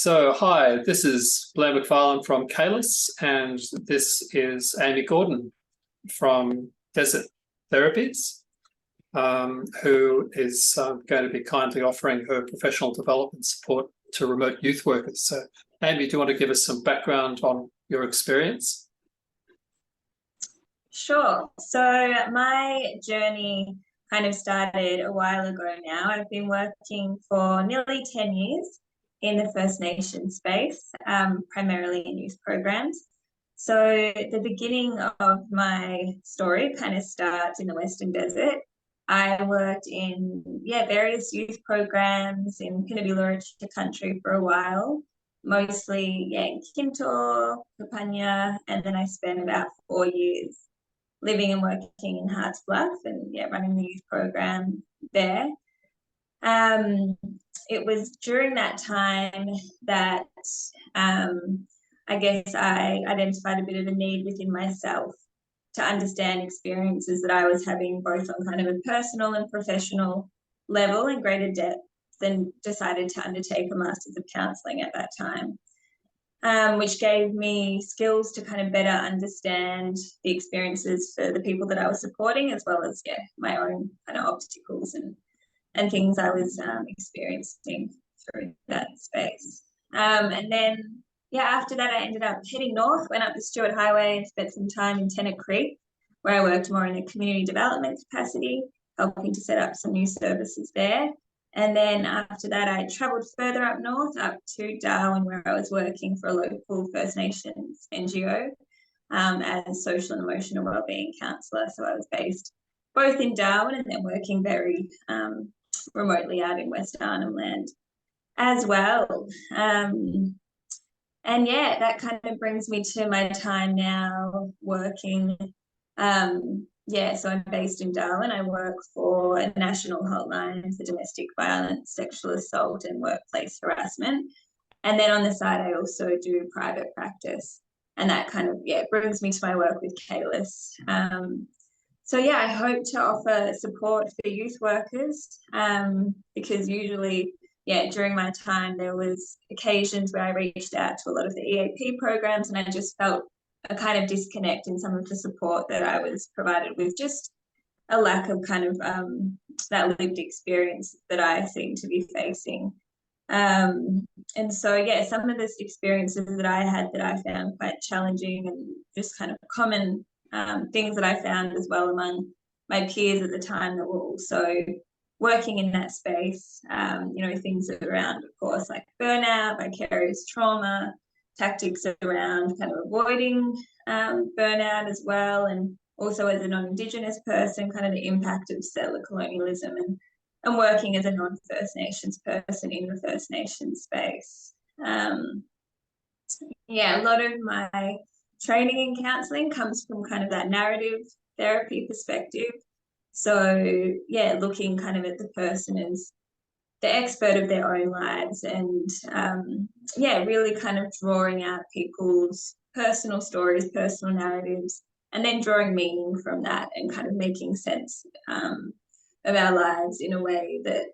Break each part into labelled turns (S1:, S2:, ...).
S1: Hi, this is Blair McFarlane from Caelus, and this is Amy Gordon from Desert Therapies, who is going to be kindly offering her professional development support to remote youth workers. So, Amy, do you want to give us some background on your experience?
S2: Sure. So my journey kind of started a while ago now. I've been working for nearly 10 years in the First Nations space, primarily in youth programs. So the beginning of my story kind of starts in the Western Desert. I worked in various youth programs in Pinabila country for a while, mostly in Kintor, Kapanya, and then I spent about 4 years living and working in Harts Bluff and running the youth program there. It was during that time that I guess I identified a bit of a need within myself to understand experiences that I was having both on kind of a personal and professional level in greater depth, and decided to undertake a Masters of Counselling at that time. Which gave me skills to kind of better understand the experiences for the people that I was supporting, as well as my own kind of obstacles and things I was experiencing through that space. And then after that, I ended up heading north, went up the Stuart Highway and spent some time in Tennant Creek, where I worked more in a community development capacity, helping to set up some new services there. And then after that, I travelled further up north, up to Darwin, where I was working for a local First Nations NGO as social and emotional wellbeing counsellor. So I was based both in Darwin and then working very remotely out in West Arnhem Land as well. And that kind of brings me to my time now working so I'm based in Darwin. I work for a national hotline for domestic violence, sexual assault and workplace harassment. And then on the side, I also do private practice. And that kind of, brings me to my work with Caelus. I hope to offer support for youth workers because usually, during my time, there was occasions where I reached out to a lot of the EAP programs and I just felt a kind of disconnect in some of the support that I was provided with, just a lack of kind of that lived experience that I seem to be facing. Some of the experiences that I had that I found quite challenging and just kind of common things that I found as well among my peers at the time that were also working in that space, things around, of course, like burnout, vicarious trauma, tactics around kind of avoiding burnout as well, and also as a non-Indigenous person, kind of the impact of settler colonialism and working as a non-First Nations person in the First Nations space. A lot of my training in counselling comes from kind of that narrative therapy perspective. So, looking kind of at the person as the expert of their own lives and, really kind of drawing out people's personal stories, personal narratives, and then drawing meaning from that and kind of making sense of our lives in a way that,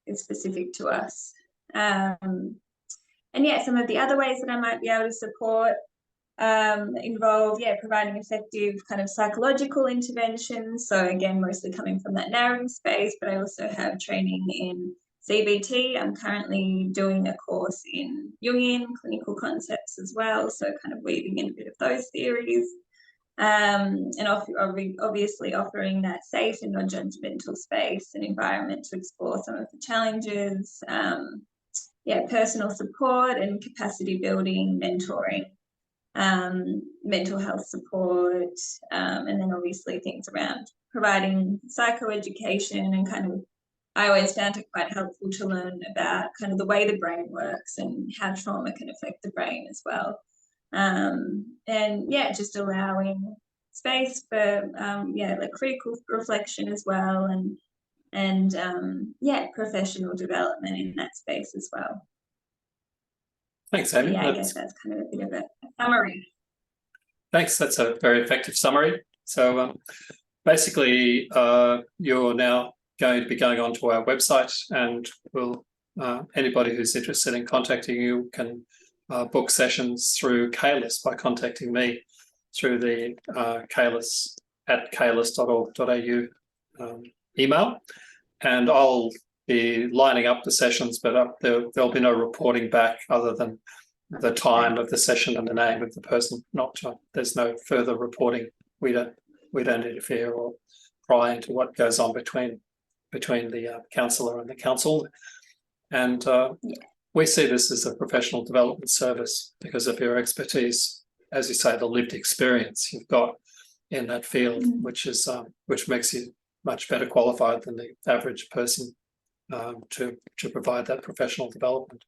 S2: is specific to us. Some of the other ways that I might be able to support involve, providing effective kind of psychological interventions. So again, mostly coming from that narrative space, but I also have training in CBT. I'm currently doing a course in Jungian clinical concepts as well, so kind of weaving in a bit of those theories. And obviously offering that safe and non-judgmental space and environment to explore some of the challenges, personal support and capacity building, mentoring, mental health support, and then obviously things around providing psychoeducation and kind of, I always found it quite helpful to learn about kind of the way the brain works and how trauma can affect the brain as well. Just allowing space for like critical reflection as well and professional development in that space as well.
S1: Thanks, Amy.
S2: I guess that's kind of a bit of a summary.
S1: Thanks. That's a very effective summary. So basically, you're now going to be going onto our website and we'll anybody who's interested in contacting you can book sessions through Caylus by contacting me through the caylus@caylus.org.au email, and I'll be lining up the sessions, but there'll be no reporting back other than the time of the session and the name of the person. There's no further reporting. We don't interfere or pry into what goes on between the counsellor and the council. And we see this as a professional development service because of your expertise, as you say, the lived experience you've got in that field, which makes you much better qualified than the average person to provide that professional development.